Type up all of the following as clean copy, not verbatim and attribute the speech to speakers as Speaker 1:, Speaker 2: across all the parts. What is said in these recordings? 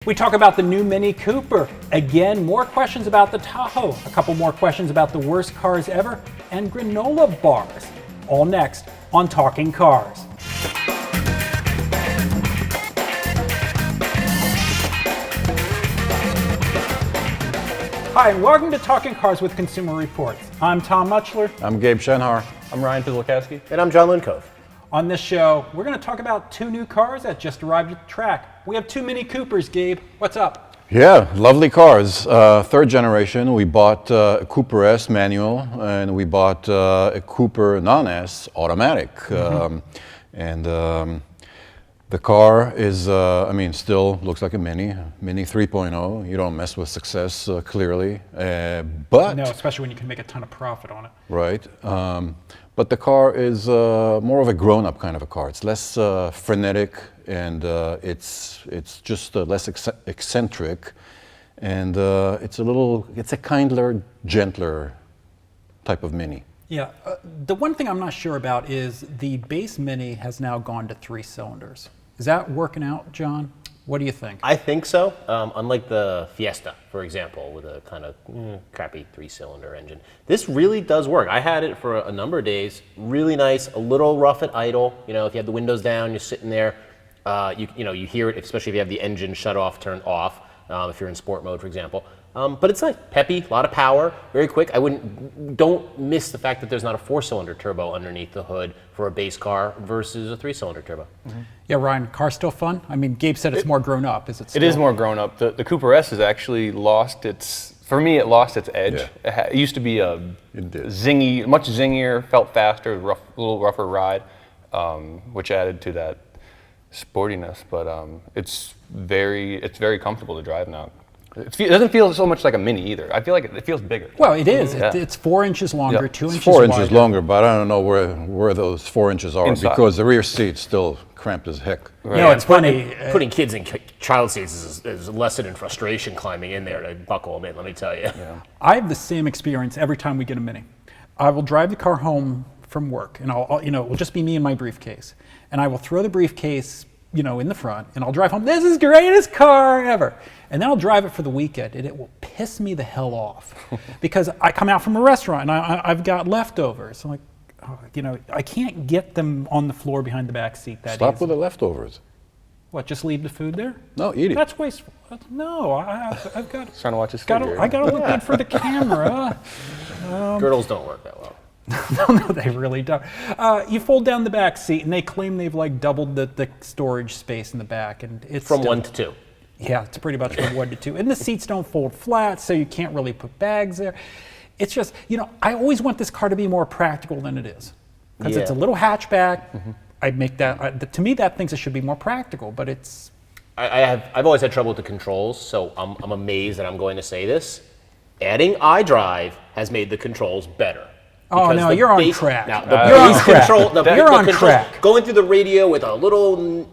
Speaker 1: We talk about the new Mini Cooper. Again, more questions about the Tahoe, a couple more questions about the worst cars ever, and granola bars. All next on Talking Cars. Hi, and welcome to Talking Cars with Consumer Reports. I'm Tom Muchler.
Speaker 2: I'm Gabe Shenhar.
Speaker 3: I'm Ryan Fizlakowski.
Speaker 4: And I'm John Lincove.
Speaker 1: On this show, we're going to talk about two new cars that just arrived at the track. We have two Mini Coopers, Gabe. What's up?
Speaker 2: Yeah, lovely cars. Third generation. We bought a Cooper S manual, and we bought a Cooper non-S automatic. The car is, still looks like a Mini 3.0. You don't mess with success, clearly. But
Speaker 1: no, especially when you can make a ton of profit on it.
Speaker 2: Right. But the car is more of a grown-up kind of a car. It's less frenetic, and it's just less eccentric, and it's a kindler, gentler type of Mini.
Speaker 1: Yeah. The one thing I'm not sure about is the base Mini has now gone to 3 cylinders. Is that working out, John? What do you think?
Speaker 4: I think so. Unlike the Fiesta, for example, with a kind of crappy 3-cylinder engine. This really does work. I had it for a number of days. Really nice, a little rough at idle. You know, if you have the windows down, you're sitting there, you hear it, especially if you have the engine shut off, turned off, if you're in sport mode, for example. But it's nice, peppy, a lot of power, very quick. Don't miss the fact that there's not a 4-cylinder turbo underneath the hood for a base car versus a 3-cylinder turbo.
Speaker 1: Mm-hmm. Yeah, Ryan, car's still fun? I mean, Gabe said it's more grown up. Is it still?
Speaker 3: It is more grown up. The Cooper S has actually lost its edge.
Speaker 2: Yeah.
Speaker 3: It used to be a zingy, much zingier, felt faster, a little rougher ride, which added to that sportiness. But it's very comfortable to drive now. It doesn't feel so much like a Mini either. I feel like it feels bigger.
Speaker 1: Well, it is.
Speaker 3: Yeah.
Speaker 1: It's 4 inches longer,
Speaker 3: Yep.
Speaker 1: 2
Speaker 2: It's
Speaker 1: inches
Speaker 2: 4
Speaker 1: wider.
Speaker 2: inches longer, but I don't know where those 4 inches are.
Speaker 3: Inside.
Speaker 2: Because the rear seat's still cramped as heck.
Speaker 1: You know, it's funny.
Speaker 4: Putting kids in child seats is a lesson in frustration climbing in there to buckle them in, let me tell you.
Speaker 3: Yeah.
Speaker 1: I have the same experience every time we get a Mini. I will drive the car home from work, and it will just be me and my briefcase. And I will throw the briefcase, in the front, and I'll drive home. This is the greatest car ever. And then I'll drive it for the weekend, and it will piss me the hell off because I come out from a restaurant and I've got leftovers. I'm like, I can't get them on the floor behind the back seat that
Speaker 2: Stop
Speaker 1: easy.
Speaker 2: with the leftovers.
Speaker 1: What? Just leave the food there?
Speaker 2: No, eat it.
Speaker 1: That's wasteful. No, I've got.
Speaker 3: Trying to watch his
Speaker 1: I
Speaker 3: figure.
Speaker 1: got to look good for the camera.
Speaker 4: Girdles don't work that well.
Speaker 1: No, they really don't. You fold down the back seat, and they claim they've doubled the storage space in the back, and it's
Speaker 4: From
Speaker 1: still,
Speaker 4: 1 to 2.
Speaker 1: Yeah, it's pretty much from 1 to 2, and the seats don't fold flat, so you can't really put bags there. It's just, I always want this car to be more practical than it is, because it's a little hatchback. Mm-hmm. I make that to me that thinks it should be more practical, but it's.
Speaker 4: I've always had trouble with the controls, so I'm amazed that I'm going to say this. Adding iDrive has made the controls better.
Speaker 1: Oh no, you're on track.
Speaker 4: Now,
Speaker 1: you're on track. You're on
Speaker 4: controls,
Speaker 1: track.
Speaker 4: Going through the radio with a little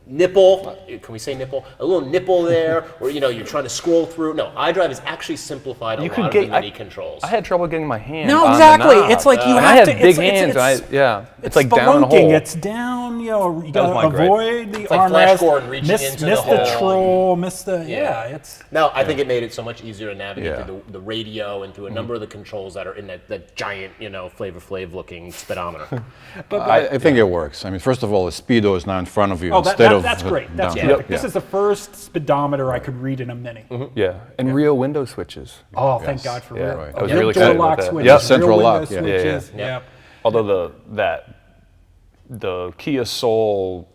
Speaker 4: nipple, can we say nipple? A little nipple there, where you're trying to scroll through. No, iDrive has actually simplified a lot of the Mini controls.
Speaker 3: I had trouble getting my hands.
Speaker 1: No,
Speaker 3: on
Speaker 1: exactly.
Speaker 3: The knob.
Speaker 1: It's like you have
Speaker 3: I have
Speaker 1: to.
Speaker 3: big hands. It's like down the
Speaker 1: spelunking.
Speaker 3: hole.
Speaker 1: It's down. You gotta
Speaker 3: my gripe.
Speaker 1: avoid the
Speaker 4: It's like Flash
Speaker 1: armrest.
Speaker 4: Gordon reaching
Speaker 1: miss
Speaker 4: into
Speaker 1: miss
Speaker 4: the
Speaker 1: the
Speaker 4: hole.
Speaker 1: troll. Miss the It's.
Speaker 4: Now, I think it made it so much easier to navigate
Speaker 2: Yeah.
Speaker 4: through the radio and through a number of the controls that are in that giant, Flavor Flav looking speedometer.
Speaker 2: I think it works. I mean, first of all, the speedo is now in front of you
Speaker 1: Oh,
Speaker 2: instead of
Speaker 1: that's great. That's
Speaker 2: down.
Speaker 1: perfect.
Speaker 2: Yeah.
Speaker 1: This is the first speedometer I could read in a Mini.
Speaker 4: Mm-hmm.
Speaker 3: Yeah, and real window switches.
Speaker 1: Oh, thank God for
Speaker 3: Yeah,
Speaker 1: real.
Speaker 3: right. I was
Speaker 1: Real
Speaker 3: really
Speaker 1: door
Speaker 3: excited
Speaker 1: lock
Speaker 3: about that.
Speaker 1: switches,
Speaker 2: Yep, central
Speaker 1: real
Speaker 2: lock,
Speaker 1: window
Speaker 2: yeah.
Speaker 1: switches.
Speaker 4: Yeah.
Speaker 1: Yep.
Speaker 3: Although the Kia Soul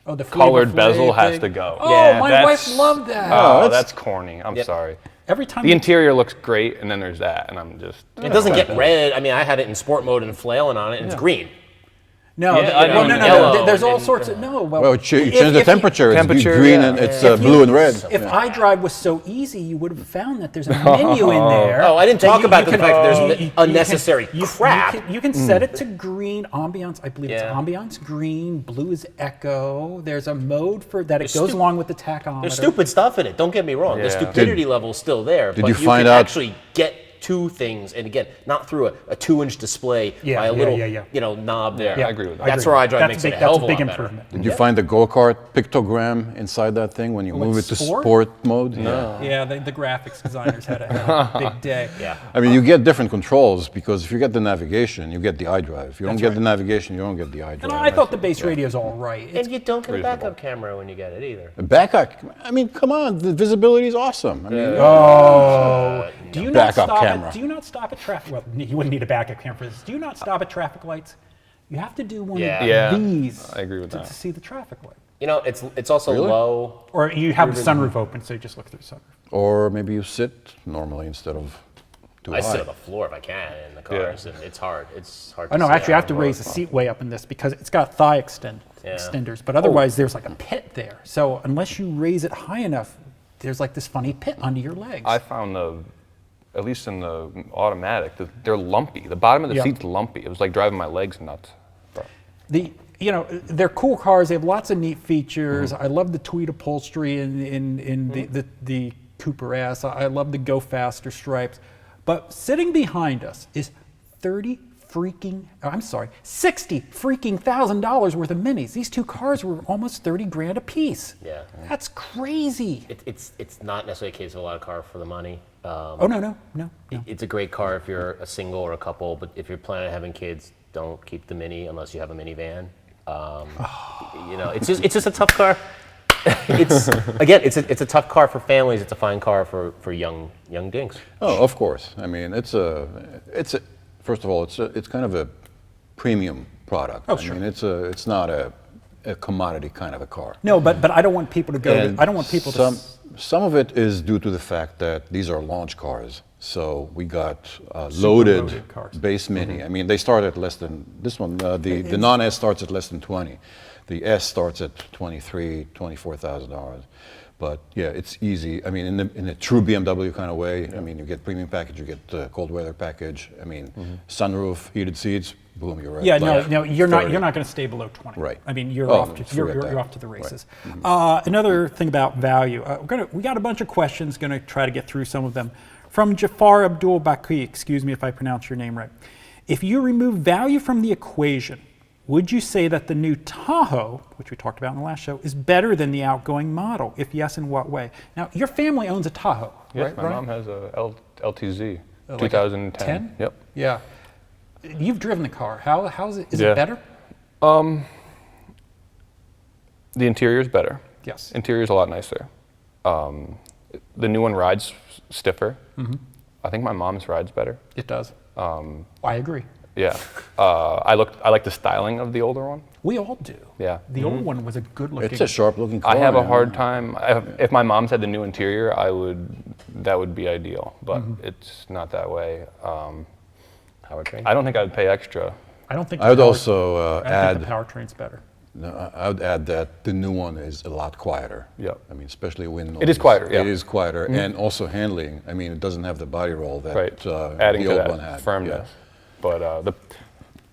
Speaker 1: Oh, the
Speaker 3: colored
Speaker 1: Flavor Flav
Speaker 3: bezel has
Speaker 1: thing.
Speaker 3: to go.
Speaker 1: Oh,
Speaker 3: Yeah,
Speaker 1: my wife
Speaker 3: that's-
Speaker 1: loved that.
Speaker 3: Oh, that's corny. I'm sorry.
Speaker 1: Every time
Speaker 3: The interior looks great, and then there's that, and I'm just.
Speaker 4: It doesn't get red. I mean, I had it in sport mode and flailing on it, and it's green.
Speaker 1: No,
Speaker 3: Yeah, I
Speaker 1: no,
Speaker 3: mean,
Speaker 1: no.
Speaker 4: yellow
Speaker 1: There's all
Speaker 4: and-
Speaker 1: sorts of no.
Speaker 2: Well, you change the temperature. It's
Speaker 3: Temperature,
Speaker 2: green
Speaker 3: yeah.
Speaker 2: and it's
Speaker 1: If
Speaker 2: blue and red.
Speaker 1: If iDrive was so easy, you would have found that there's a menu in there.
Speaker 4: Oh, I didn't
Speaker 1: that
Speaker 4: talk about the
Speaker 1: can-
Speaker 4: fact that there's
Speaker 1: you
Speaker 4: unnecessary
Speaker 1: can-
Speaker 4: crap.
Speaker 1: You can set it to green, ambiance. I believe it's
Speaker 4: Yeah.
Speaker 1: ambiance green. Blue is echo. There's a mode for that. It
Speaker 4: There's
Speaker 1: goes
Speaker 4: stu-
Speaker 1: along with the tachometer.
Speaker 4: There's stupid stuff in it. Don't get me wrong. The
Speaker 3: Yeah.
Speaker 4: stupidity level is still there.
Speaker 2: Did
Speaker 4: but
Speaker 2: you
Speaker 4: you
Speaker 2: find
Speaker 4: can
Speaker 2: out-
Speaker 4: actually get two things, and again, not through a 2-inch display by a little knob there.
Speaker 3: Yeah, I agree with that.
Speaker 4: That's where iDrive makes it a hell of a lot better.
Speaker 2: Did you find the go-kart pictogram inside that thing when you move it to sport mode?
Speaker 3: No.
Speaker 1: Yeah, the graphics designers had a big day.
Speaker 4: Yeah.
Speaker 2: I mean, you get different controls because if you get the navigation, you get the iDrive. If you don't get the navigation, you don't get the iDrive.
Speaker 1: And I thought the base radio's all right.
Speaker 4: And you don't get a backup camera when you get it either.
Speaker 2: Backup, I mean, come on, the visibility is awesome. I mean,
Speaker 1: Do you not
Speaker 2: backup
Speaker 1: stop
Speaker 2: camera.
Speaker 1: Do you not stop at traffic? Well, you wouldn't need a backup camera for this. Do you not stop at traffic lights? You have to do one
Speaker 3: Yeah.
Speaker 1: of these.
Speaker 3: I agree with
Speaker 1: to
Speaker 3: that.
Speaker 1: see the traffic light.
Speaker 4: You know, it's also low.
Speaker 1: Or you have the sunroof open, so you just look through the sunroof.
Speaker 2: or maybe you sit normally instead of too
Speaker 4: I
Speaker 2: high.
Speaker 4: sit on the floor if I can in the cars, and it's hard. It's hard.
Speaker 1: Oh no,
Speaker 4: sit
Speaker 1: actually, I have
Speaker 4: on
Speaker 1: to
Speaker 4: the
Speaker 1: raise the
Speaker 4: road.
Speaker 1: seat way up in this because it's got thigh extenders. But otherwise, there's like a pit there. So unless you raise it high enough, there's like this funny pit under your legs.
Speaker 3: I found at least in the automatic, they're lumpy. The bottom of the seat's lumpy. It was like driving my legs nuts. But
Speaker 1: They're cool cars. They have lots of neat features. I love the tweed upholstery in the Cooper S. I love the Go Faster stripes. But sitting behind us is $60 freaking thousand worth of minis. These two cars were almost 30 grand a piece.
Speaker 4: Yeah.
Speaker 1: That's crazy.
Speaker 4: It's not necessarily a case of a lot of car for the money.
Speaker 1: No.
Speaker 4: It's a great car if you're a single or a couple, but if you're planning on having kids, don't keep the Mini unless you have a minivan. It's just a tough car. It's a tough car for families. It's a fine car for young dinks.
Speaker 2: Oh, of course. I mean, first of all, it's kind of a premium product.
Speaker 1: Oh, sure.
Speaker 2: I mean, it's not a commodity kind of a car.
Speaker 1: No, but I don't want people to go. I don't want people to.
Speaker 2: Some of it is due to the fact that these are launch cars. So we got loaded
Speaker 1: cars.
Speaker 2: base Mini. I mean, they start at less than this one. The non-S starts at less than 20. The S starts at $24,000. But yeah, it's easy. I mean, in a true BMW kind of way. I mean, you get premium package, you get cold weather package. I mean, sunroof, heated seats. Boom, you're right.
Speaker 1: Yeah, no, you're not going to stay below 20.
Speaker 2: Right.
Speaker 1: I mean, you're
Speaker 2: Oh,
Speaker 1: off to
Speaker 2: forget that.
Speaker 1: you're off to the races. Another thing about value, we got a bunch of questions. Going to try to get through some of them. From Jafar Abdul Baki, excuse me if I pronounce your name right. If you remove value from the equation, would you say that the new Tahoe, which we talked about in the last show, is better than the outgoing model? If yes, in what way? Now, your family owns a Tahoe,
Speaker 3: yes,
Speaker 1: right?
Speaker 3: my mom has a LTZ,
Speaker 1: Like
Speaker 3: 2010.
Speaker 1: 10?
Speaker 3: Yep.
Speaker 1: Yeah. You've driven the car. How is it? Is
Speaker 3: Yeah.
Speaker 1: it better?
Speaker 3: The interior is better.
Speaker 1: Yes.
Speaker 3: Interior is a lot nicer. The new one rides stiffer. I think my mom's rides better.
Speaker 1: It does. I agree.
Speaker 3: Yeah. I like the styling of the older one.
Speaker 1: We all do.
Speaker 3: Yeah.
Speaker 1: The old one was a good looking.
Speaker 2: It's a sharp looking car.
Speaker 3: I have a
Speaker 2: man.
Speaker 3: hard time. If my mom's had the new interior, that would be ideal. But it's not that way.
Speaker 4: Powertrain.
Speaker 3: I don't think I'd pay extra.
Speaker 1: I don't think.
Speaker 2: I would
Speaker 1: the
Speaker 2: also
Speaker 1: I
Speaker 2: add.
Speaker 1: think the powertrain's better.
Speaker 2: No, I would add that the new one is a lot quieter.
Speaker 3: Yep.
Speaker 2: I mean, especially wind noise.
Speaker 3: It is quieter, yeah.
Speaker 2: It is quieter, and also handling. I mean, it doesn't have the body roll that
Speaker 3: Right.
Speaker 2: the
Speaker 3: Adding to
Speaker 2: old
Speaker 3: that
Speaker 2: one had.
Speaker 3: firmness. But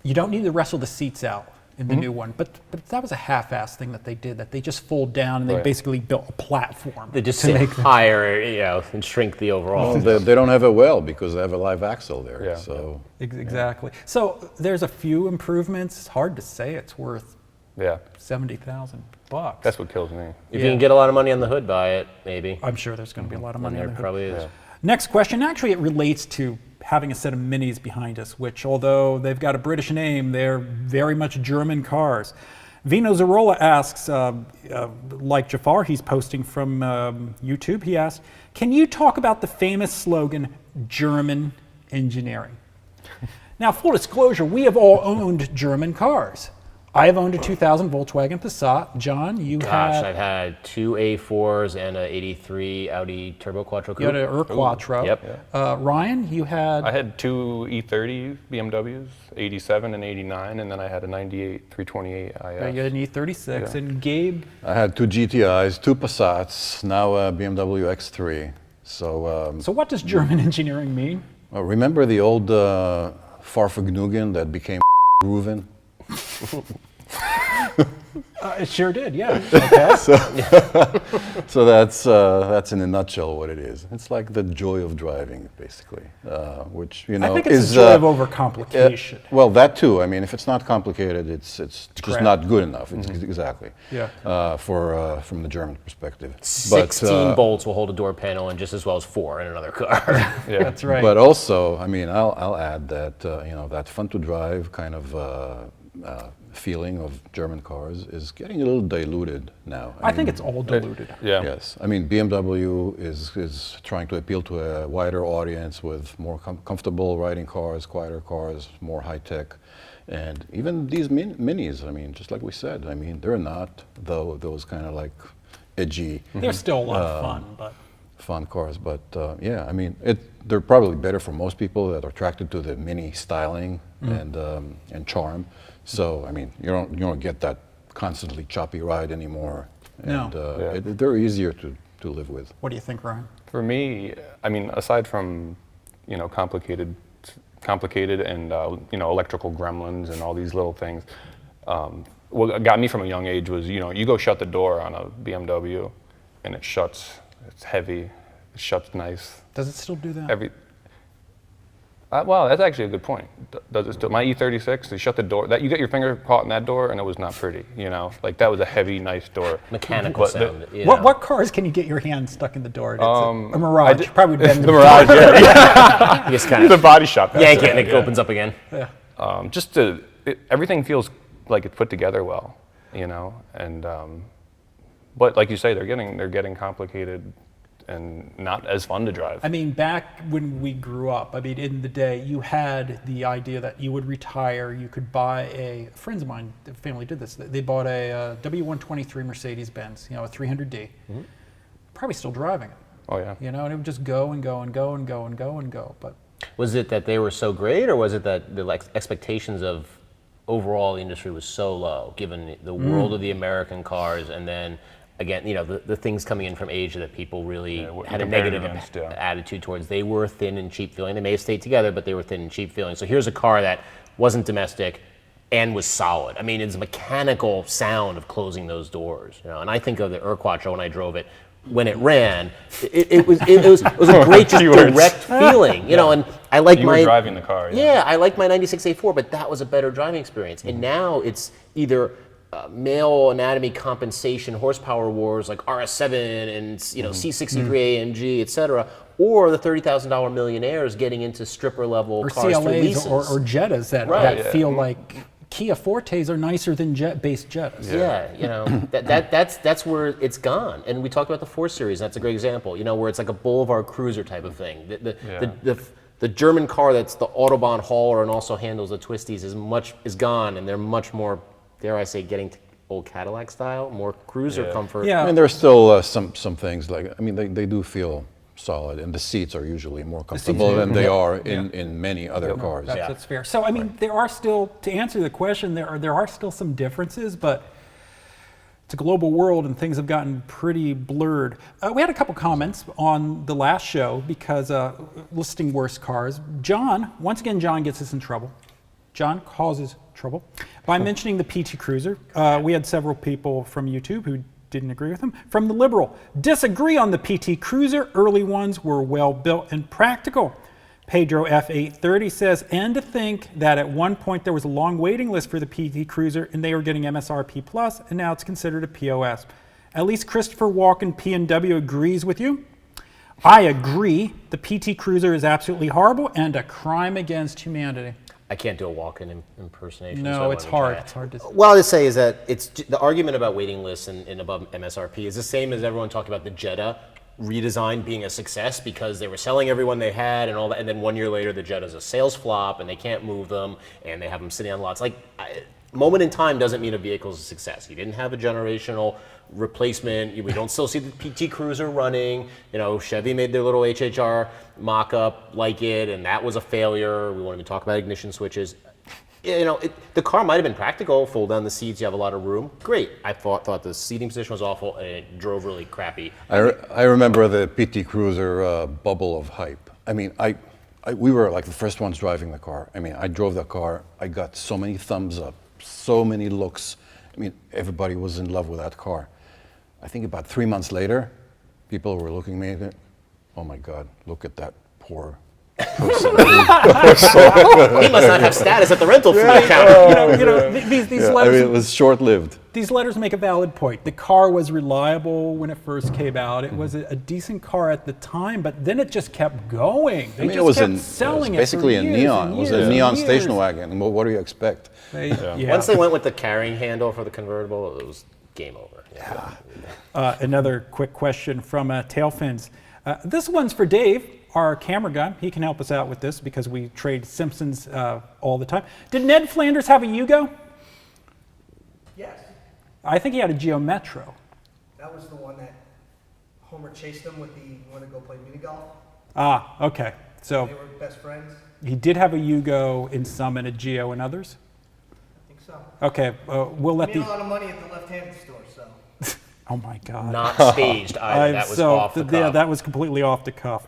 Speaker 1: You don't need to wrestle the seats out in the new one, but that was a half-ass thing that they did. That they just fold down and they
Speaker 3: Right.
Speaker 1: basically built a platform.
Speaker 4: They just
Speaker 1: to
Speaker 4: sit
Speaker 1: make them.
Speaker 4: higher, and shrink the overall.
Speaker 2: Well, they don't have a well because they have a live axle there.
Speaker 3: Yeah.
Speaker 2: So
Speaker 1: Exactly. So there's a few improvements. It's hard to say it's worth
Speaker 3: yeah,
Speaker 1: $70,000.
Speaker 3: that's what kills me.
Speaker 4: If you can get a lot of money on the hood, buy it, maybe.
Speaker 1: I'm sure there's going to be a lot of money
Speaker 4: There
Speaker 1: on the hood.
Speaker 4: probably is.
Speaker 3: Yeah.
Speaker 1: Next question, actually, it relates to having a set of Minis behind us, which, although they've got a British name, they're very much German cars. Vino Zarola asks, like Jafar, he's posting from YouTube, he asks, can you talk about the famous slogan, German engineering? Now, full disclosure, we have all owned German cars. I have owned a 2000 Volkswagen Passat. John,
Speaker 4: I've had two A4s and a '83 Audi Turbo Quattro
Speaker 1: You
Speaker 4: Coupe.
Speaker 1: had an Quattro.
Speaker 4: Yep.
Speaker 1: Ryan, you had...
Speaker 3: I had two E30 BMWs, 87 and 89, and then I had a 98 328 IS.
Speaker 1: you had an E36,
Speaker 3: Yeah.
Speaker 1: and Gabe...
Speaker 2: I had two GTIs, two Passats, now a BMW X3. So
Speaker 1: So what does German engineering mean?
Speaker 2: remember the old Fahrvergnügen that became Groovin?
Speaker 1: It sure did, yeah. Okay.
Speaker 2: So that's in a nutshell what it is. It's like the joy of driving, basically, which
Speaker 1: I think it's the joy of overcomplication.
Speaker 2: Well, that too. I mean, if it's not complicated, it's just
Speaker 1: crap.
Speaker 2: not good enough. It's exactly.
Speaker 1: Yeah.
Speaker 2: From the German perspective.
Speaker 4: 16 bolts will hold a door panel, and just as well as 4 in another car.
Speaker 3: Yeah.
Speaker 1: That's right.
Speaker 2: But also, I mean, I'll add that that fun to drive kind of feeling of German cars is getting a little diluted now.
Speaker 1: I think it's all diluted.
Speaker 3: Yeah.
Speaker 2: Yes, I mean BMW is trying to appeal to a wider audience with more comfortable riding cars, quieter cars, more high tech, and even these minis. I mean, just like we said, I mean they're not those kind of like edgy.
Speaker 1: They're still a lot of fun, but
Speaker 2: Fun cars, but yeah, I mean they're probably better for most people that are attracted to the mini styling and charm. So I mean you don't get that constantly choppy ride anymore, and they're easier to live with.
Speaker 1: what do you think, Ryan?
Speaker 3: For me, I mean, aside from, complicated and, electrical gremlins and all these little things, what got me from a young age was, you go shut the door on a BMW and it shuts, it's heavy, it shuts nice.
Speaker 1: Does it still do that?
Speaker 3: Well, that's actually a good point. Does it still? My E36, they shut the door. That you get your finger caught in that door, and it was not pretty. Like that was a heavy, nice door.
Speaker 4: Mechanical sound.
Speaker 1: What cars can you get your hand stuck in the door? It's a Mirage. Probably
Speaker 3: the Mirage. Yeah.
Speaker 4: You just kind
Speaker 3: The
Speaker 4: of
Speaker 3: body shop.
Speaker 4: yank it, and it opens up again.
Speaker 1: Yeah.
Speaker 3: Everything feels like it's put together well, and but like you say, they're getting complicated and not as fun to drive.
Speaker 1: I mean, back when we grew up, I mean, in the day, you had the idea that you would retire, you could buy friends of mine, the family did this, they bought a W123 Mercedes-Benz, a 300D, probably still driving it.
Speaker 3: Oh yeah.
Speaker 1: And it would just go and go and go and go and go and go. But
Speaker 4: Was it that they were so great, or was it that the expectations of overall the industry was so low, given the world of the American cars, and then again, the things coming in from Asia that people really had a negative attitude towards. They were thin and cheap feeling. They may have stayed together, but they were thin and cheap feeling. So here's a car that wasn't domestic and was solid. I mean, it's a mechanical sound of closing those doors. And I think of the Urquattro when I drove it. When it ran, it was a great, just direct feeling, and I like
Speaker 3: You were driving the car.
Speaker 4: Yeah, I like my 96 A4, but that was a better driving experience. And now it's either male anatomy compensation horsepower wars like RS7 and C63 AMG, etc., or the $30,000 millionaires getting into stripper level
Speaker 1: or
Speaker 4: cars for
Speaker 1: CLAs
Speaker 4: leases.
Speaker 1: or Jettas that feel like Kia Fortes are nicer than jet-based Jettas.
Speaker 4: That's where it's gone. And we talked about the 4 Series, and that's a great example, where it's like a Boulevard Cruiser type of thing. The German car that's the Autobahn hauler and also handles the twisties is gone, and they're much more, dare I say, getting to old Cadillac style, more cruiser comfort.
Speaker 1: Yeah.
Speaker 2: I mean, there's still some things like, I mean, they do feel solid, and the seats are usually more comfortable than they are in many other cars.
Speaker 1: That's fair. So, I mean, there are still, to answer the question, there are still some differences, but it's a global world and things have gotten pretty blurred. We had a couple comments on the last show because listing worst cars. Once again, John gets us in trouble. John causes trouble by mentioning the PT Cruiser. We had several people from YouTube who didn't agree with him. From the Liberal, disagree on the PT Cruiser. Early ones were well built and practical. Pedro F830 says, and to think that at one point there was a long waiting list for the PT Cruiser and they were getting MSRP plus, and now it's considered a POS. At least Christopher Walken P&W agrees with you. I agree. The PT Cruiser is absolutely horrible and a crime against humanity.
Speaker 4: I can't do a walk-in impersonation.
Speaker 1: No,
Speaker 4: so
Speaker 1: it's hard. It's hard to.
Speaker 4: What I'll just say is that it's the argument about waiting lists and above MSRP is the same as everyone talked about the Jetta redesign being a success because they were selling everyone they had and all that, and then 1 year later the Jetta's a sales flop and they can't move them and they have them sitting on lots. Moment in time doesn't mean a vehicle's a success. You didn't have a generational replacement. We don't still see the PT Cruiser running. Chevy made their little HHR mock-up like it, and that was a failure. We won't even talk about ignition switches. The car might have been practical. Fold down the seats, you have a lot of room. Great. I thought the seating position was awful, and it drove really crappy.
Speaker 2: I remember the PT Cruiser bubble of hype. I mean, we were like the first ones driving the car. I mean, I drove the car. I got so many thumbs up, so many looks, I mean, everybody was in love with that car. I think about 3 months later, people were looking at me, oh my God, look at that poor person.
Speaker 4: He must not have status at the rental fleet counter.
Speaker 1: These
Speaker 2: I
Speaker 1: letters.
Speaker 2: mean, it was short-lived.
Speaker 1: These letters make a valid point. The car was reliable when it first came out. It was a decent car at the time, but then it just kept going. They just kept selling it.
Speaker 2: Basically
Speaker 1: for
Speaker 2: a
Speaker 1: years
Speaker 2: neon.
Speaker 1: and
Speaker 2: It was
Speaker 1: years
Speaker 2: a
Speaker 1: and
Speaker 2: neon
Speaker 1: years.
Speaker 2: station wagon. What do you expect?
Speaker 4: Once they went with the carrying handle for the convertible, it was game over.
Speaker 1: Another quick question from Tailfins. This one's for Dave, our camera guy. He can help us out with this because we trade Simpsons all the time. Did Ned Flanders have a Yugo?
Speaker 5: Yes.
Speaker 1: I think he had a Geo Metro.
Speaker 5: That was the one that Homer chased him with the want to go play mini golf.
Speaker 1: Ah, okay. So
Speaker 5: They were best friends.
Speaker 1: he did have a Yugo in some and a Geo in others?
Speaker 5: I think so.
Speaker 1: Okay, we'll let
Speaker 5: Made a
Speaker 1: the...
Speaker 5: lot of money at the left-handed store, so.
Speaker 1: Oh my God.
Speaker 4: Not staged either. That was off the cuff.
Speaker 1: Yeah, that was completely off the cuff.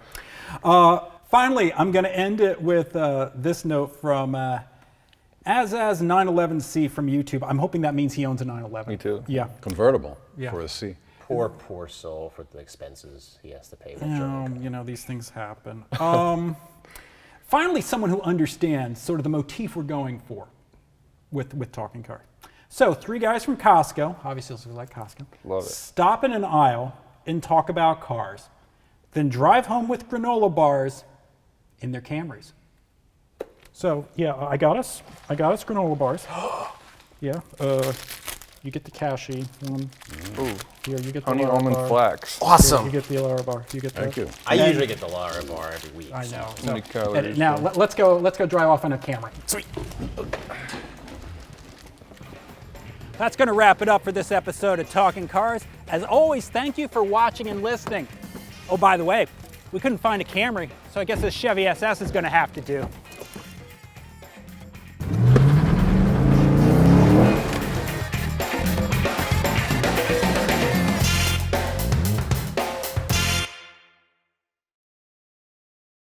Speaker 1: Finally, I'm going to end it with this note from As911C from YouTube. I'm hoping that means he owns a 911.
Speaker 3: Me too.
Speaker 1: Yeah.
Speaker 2: Convertible
Speaker 1: Yeah.
Speaker 2: for a C.
Speaker 4: Poor soul for the expenses he has to pay. With Joe.
Speaker 1: You know, these things happen. Finally, someone who understands sort of the motif we're going for with Talking Car. So, 3 guys from Costco, obviously we like Costco,
Speaker 3: Love it.
Speaker 1: stop in an aisle and talk about cars, then drive home with granola bars in their Camrys. So, yeah, I got us granola bars. Yeah, you get the cashy one.
Speaker 3: Ooh,
Speaker 1: Here, you get the
Speaker 3: honey
Speaker 1: Lara
Speaker 3: almond
Speaker 1: bar.
Speaker 3: flax.
Speaker 1: Here, you get the Lara bar. You get
Speaker 2: Thank
Speaker 1: that.
Speaker 2: you.
Speaker 4: I usually get the Lara bar every week.
Speaker 1: I know.
Speaker 3: How many calories,
Speaker 1: And now
Speaker 3: though?
Speaker 1: let's go drive off on a Camry. Sweet. That's going to wrap it up for this episode of Talking Cars. As always, thank you for watching and listening. Oh, by the way, we couldn't find a Camry, so I guess this Chevy SS is going to have to do.